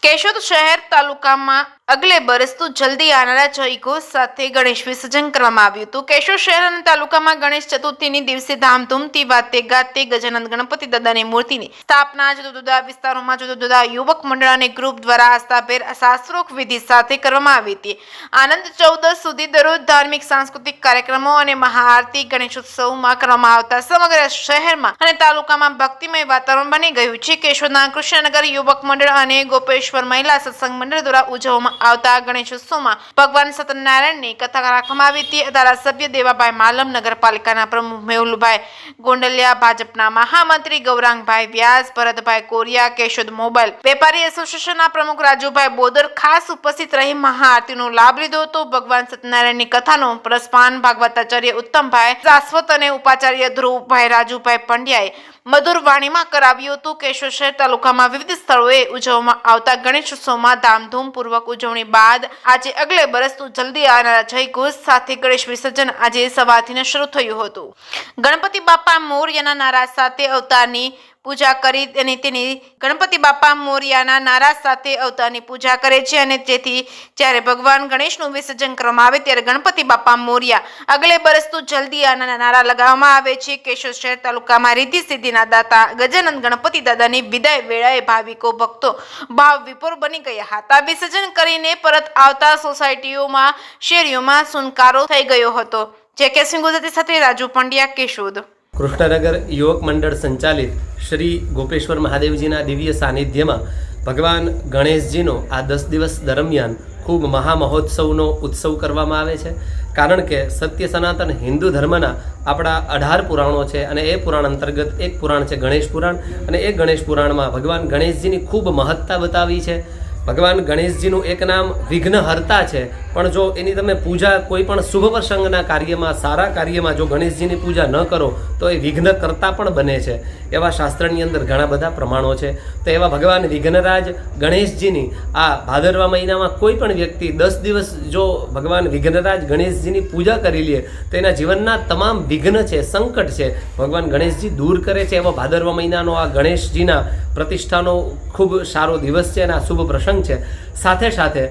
કેશોદ શહેર તાલુકામાં અગલે બરસ તો જલ્દી આવનારા જયઘોષ સાથે ગણેશ વિસર્જન કરવામાં આવ્યું હતું। કેશોદ શહેર અને તાલુકામાં ગણેશ ચતુર્થીની દિવસે ધામધૂમથી વાતે ગાતે ગજાનંદ ગણપતિ દાદાની મૂર્તિની સ્થાપના જુદા જુદા વિસ્તારોમાં જુદા જુદા યુવક મંડળ અને ગ્રુપ દ્વારા આસ્થાભેર શાસ્ત્રોક્ત વિધિ સાથે કરવામાં આવી હતી। આનંદ 14 સુધી દરરોજ ધાર્મિક સાંસ્કૃતિક કાર્યક્રમો અને મહાઆરતી ગણેશોત્સવમાં કરવામાં આવતા સમગ્ર શહેરમાં અને તાલુકામાં ભક્તિમય વાતાવરણ બની ગયું છે। કેશોદના કૃષ્ણનગર યુવક મંડળ અને ગોપેશ્વર મહિલા સત્સંગ મંડળ દ્વારા ઉજવવામાં આવતા ગણેશોત્સવમાં ભગવાન સત્યનારાયણની કથા રાખવામાં આવી હતી। ધારાસભ્ય દેવાભાઈ માલમ, નગરપાલિકાના પ્રમુખ મેહુલભાઈ ગોંડલિયા, ભાજપના મહામંત્રી ગૌરાંગભાઈ વ્યાસ, ભરતભાઈ કોરિયા, કેશોદ મોબાઈલ વેપારી એસોસિએશનના પ્રમુખ રાજુભાઈ બોદર ખાસ ઉપસ્થિત રહી મહાઆરતીનો લાભ લીધો હતો। ભગવાન સત્યનારાયણની કથાનો પ્રસ્પાન ભાગવતાચાર્ય ઉત્તમભાઈ શાશ્વત અને ઉપાચાર્ય ધ્રુવભાઈ રાજુભાઈ પંડ્યાએ મધુર વાણીમાં કરાવ્યું હતું। કેશોદ શહેર તાલુકામાં વિવિધ સ્થળોએ ઉજવવામાં આવતા ગણેશોત્સવમાં ધામધૂમપૂર્વક ઉજવણી બાદ આજે અગલે બરસ તો જલ્દી આવનારા જયઘોષ સાથે ગણેશ વિસર્જન આજે સવારથી શરૂ થયું હતું। ગણપતિ બાપા મોરયાના નારા સાથે અવતારની પૂજા કરી અને તેની ગણપતિ બાપા મોરયાના નારા સાથે અવતારની પૂજા કરે છે અને તેથી જ્યારે ભગવાન ગણેશનું વિસર્જન કરવામાં આવે ત્યારે ગણપતિ બાપા મોરયા અગલે બરસ તો જલ્દી આના નારા લગાવવામાં આવે છે। કેશોદ શહેર તાલુકામાં રીતિ સિદ્ધિના દાતા ગજાનંદ ગણપતિ દાદાની વિદાય વેળાએ ભાવિકો ભક્તો ભાવ વિભોર બની ગયા હતા। વિસર્જન કરીને પરત આવતા સોસાયટીઓમાં શેરીઓમાં સુનકારો થઈ ગયો હતો। જે સિંહ ગુજરાતી સાથે રાજુ પંડ્યા, કેશોદ। કૃષ્ણનગર યુવક મંડળ સંચાલિત શ્રી ગોપેશ્વર મહાદેવજીના દિવ્ય સાનિધ્યમાં ભગવાન ગણેશજીનો આ 10 દિવસ દરમિયાન ખૂબ મહામહોત્સવનો ઉત્સવ કરવામાં આવે છે। કારણ કે સત્ય સનાતન હિન્દુ ધર્મના આપણા 18 પુરાણો છે અને એ પુરાણ અંતર્ગત એક પુરાણ છે ગણેશ પુરાણ અને એ ગણેશ પુરાણમાં ભગવાન ગણેશજીની ખૂબ મહત્તા બતાવી છે। ભગવાન ગણેશજીનું એક નામ વિઘ્નહર્તા છે, પણ જો એની તમે પૂજા કોઈ પણ શુભ પ્રસંગના કાર્યમાં, સારા કાર્યમાં જો ગણેશજીની પૂજા ન કરો તો એ વિઘ્નકર્તા પણ બને છે। એવા શાસ્ત્રની અંદર ઘણા બધા પ્રમાણો છે। તો એવા ભગવાન વિઘ્નરાજ ગણેશજીની આ ભાદરવા મહિનામાં કોઈ પણ વ્યક્તિ 10 દિવસ જો ભગવાન વિઘ્નરાજ ગણેશજીની પૂજા કરી લે તો એના જીવનના તમામ વિઘ્ન છે, સંકટ છે, ભગવાન ગણેશજી દૂર કરે છે। એવો ભાદરવા મહિનાનો આ ગણેશજીના પ્રતિષ્ઠાનો ખૂબ સારો દિવસ છે અને આ શુભ પ્રસંગ છે। સાથે સાથે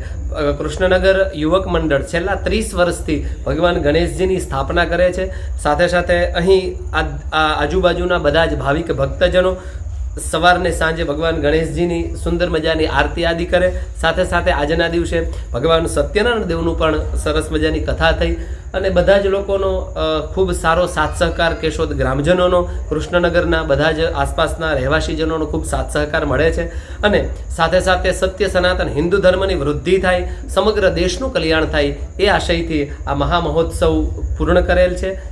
કૃષ્ણનગર યુવક મંડળ છેલ્લા 30 વર્ષથી ભગવાન ગણેશજીની સ્થાપના કરે છે। સાથે સાથે અહીં આજુબાજુના બધા જ ભાવિક ભક્તજનો સવારને સાંજે ભગવાન ગણેશજીની સુંદર મજાની આરતી આદિ કરે। સાથે સાથે આજના દિવસે ભગવાન સત્યનારાયણ દેવનું પણ સરસ મજાની કથા થઈ અને બધા જ લોકોનો ખૂબ સારો સાથ સહકાર, કેશોદ ગ્રામજનોનો, કૃષ્ણનગરના બધા જ આસપાસના રહેવાસીજનોનો ખૂબ સાથ સહકાર મળે છે અને સાથે સાથે સત્ય સનાતન હિન્દુ ધર્મની વૃદ્ધિ થાય, સમગ્ર દેશનું કલ્યાણ થાય એ આશયથી આ મહામહોત્સવ પૂર્ણ કરેલ છે।